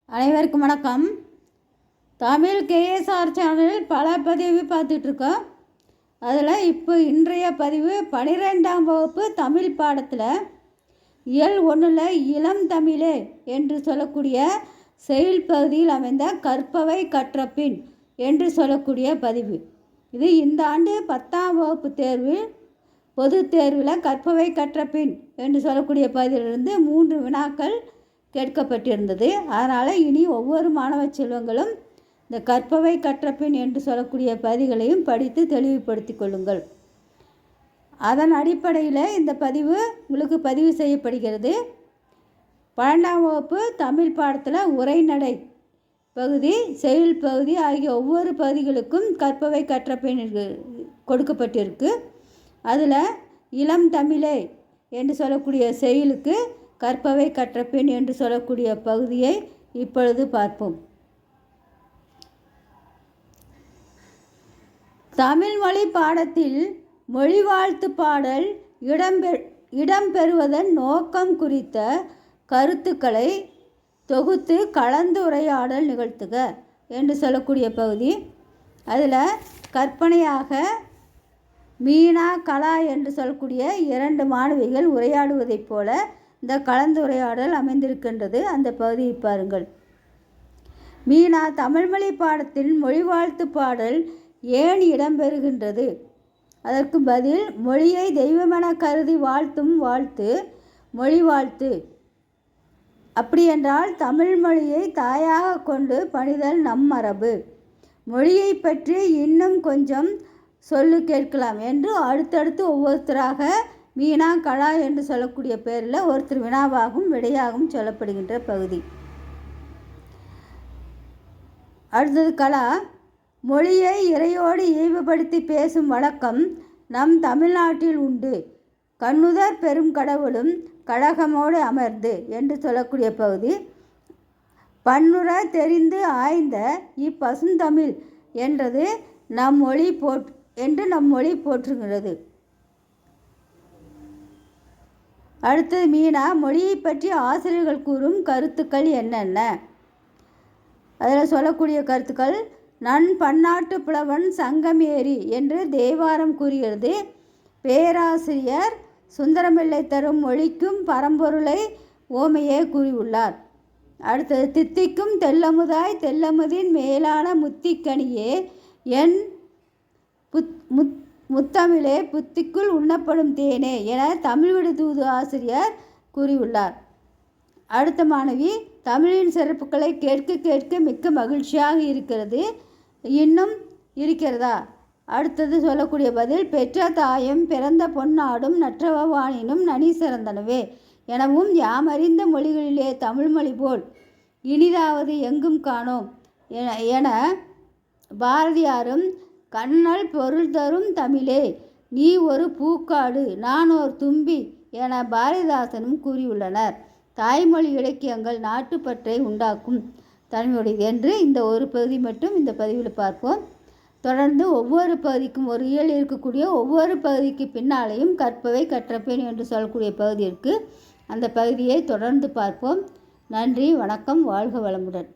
அனைவருக்கும் வணக்கம். தமிழ் கேஎஸ்ஆர் சேனலில் பல பதிவு பார்த்துட்ருக்கோம். அதில் இப்போ இன்றைய பதிவு 12ஆம் வகுப்பு தமிழ் பாடத்தில் இயல் 1ல் இளம் தமிழே என்று சொல்லக்கூடிய செயல் பகுதியில் அமைந்த கற்பவை கற்றபின் என்று சொல்லக்கூடிய பதிவு. இது இந்த ஆண்டு 10ஆம் வகுப்பு தேர்வில் பொது தேர்வில் கற்பவை கற்றபின் என்று சொல்லக்கூடிய பகுதியிலிருந்து 3 வினாக்கள் கேட்கப்பட்டிருந்தது. அதனால் இனி ஒவ்வொரு மாணவ செல்வங்களும் இந்த கற்பவை கற்றபின் என்று சொல்லக்கூடிய பகுதிகளையும் படித்து தெளிவுபடுத்தி கொள்ளுங்கள். அதன் அடிப்படையில் இந்த பதிவு உங்களுக்கு பதிவு செய்யப்படுகிறது. 12ஆம் வகுப்பு தமிழ் பாடத்தில் உரைநடை பகுதி, செயல் பகுதி ஆகிய ஒவ்வொரு பகுதிகளுக்கும் கற்பவை கற்றபின் கொடுக்கப்பட்டிருக்கு. அதில் இளம் தமிழே என்று சொல்லக்கூடிய செயலுக்கு கற்பவை கற்றபின் என்று சொல்லக்கூடிய பகுதியை இப்பொழுது பார்ப்போம். தமிழ்மொழி பாடத்தில் மொழி வாழ்த்து பாடல் இடம்பெறுவதன் நோக்கம் குறித்த கருத்துக்களை தொகுத்து கலந்துரையாடல் நிகழ்த்துக என்று சொல்லக்கூடிய பகுதி. அதில் கற்பனையாக மீனா, கலா என்று சொல்லக்கூடிய 2 மாணவிகள் உரையாடுவதைப் போல இந்த கலந்துரையாடல் அமைந்திருக்கின்றது. அந்த பகுதியை பாருங்கள். மீனா, தமிழ்மொழி பாடத்தில் மொழி வாழ்த்து பாடல் ஏன் இடம்பெறுகின்றது? அதற்கு பதில், மொழியை தெய்வமென கருதி வாழ்த்தும் வாழ்த்து மொழி வாழ்த்து. அப்படியென்றால் தமிழ் மொழியை தாயாக கொண்டு பணிதல் நம் மரபு. மொழியை பற்றி இன்னும் கொஞ்சம் சொல்லு கேட்கலாம் என்று அடுத்தடுத்து ஒவ்வொருத்தராக மீனா, கலா என்று சொல்லக்கூடிய பேரில் ஒருத்தர் வினாவாகவும் விடையாகவும் சொல்லப்படுகின்ற பகுதி. அடுத்தது கலா. மொழியை இறையோடு ஈவுபடுத்தி பேசும் வழக்கம் நம் தமிழ்நாட்டில் உண்டு. கண்ணுதர் பெரும் கடவுளும் கழகமோடு அமர்ந்து என்று சொல்லக்கூடிய பகுதி. பன்னுற தெரிந்து ஆய்ந்த இப்பசுந்தமிழ் என்றது நம் மொழி போற்றுகிறது. அடுத்தது மீனா. மொழியை பற்றி ஆசிரியர்கள் கூறும் கருத்துக்கள் என்னென்ன? அதில் சொல்லக்கூடிய கருத்துக்கள், நன் பன்னாட்டு புலவன் சங்கமேரி என்று தேவாரம் கூறுகிறது. பேராசிரியர் சுந்தரம்பிள்ளை தரும் மொழிக்கும் பரம்பொருளை ஓமையே கூறியுள்ளார். அடுத்தது தித்திக்கும் தெல்லமுதாய் தெல்லமுதின் மேலான முத்திக்கனியே என் முத்தமிழே புத்திக்குள் உண்ணப்படும் தேனே என தமிழ் விடு தூது ஆசிரியர் கூறியுள்ளார். அடுத்த மாணவி, தமிழின் சிறப்புகளை கேட்க கேட்க மிக்க மகிழ்ச்சியாக இருக்கிறது. இன்னும் இருக்கிறதா? அடுத்தது சொல்லக்கூடிய பதில், பெற்ற தாயும் பிறந்த பொன்னாடும் நற்றவானினும் நனி சிறந்தனவே எனவும் யாமறிந்த மொழிகளிலே தமிழ்மொழி போல் இனிதாவது எங்கும் காணோம் என பாரதியாரும், கண்ணல் பொருள் தரும் தமிழே நீ ஒரு பூக்காடு நான் ஒரு தும்பி என பாரதிதாசனும் கூறியுள்ளனர். தாய்மொழி இலக்கியங்கள் நாட்டுப்பற்றை உண்டாக்கும் தன்மையுடையது என்று இந்த ஒரு பகுதி மட்டும் இந்த பதிவில் பார்ப்போம். தொடர்ந்து ஒவ்வொரு பகுதிக்கும் ஒரு இயல் இருக்கக்கூடிய ஒவ்வொரு பகுதிக்கு பின்னாலேயும் கற்பவை கற்றபின் என்று சொல்லக்கூடிய பகுதி இருக்குது. அந்த பகுதியை தொடர்ந்து பார்ப்போம். நன்றி, வணக்கம், வாழ்க வளமுடன்.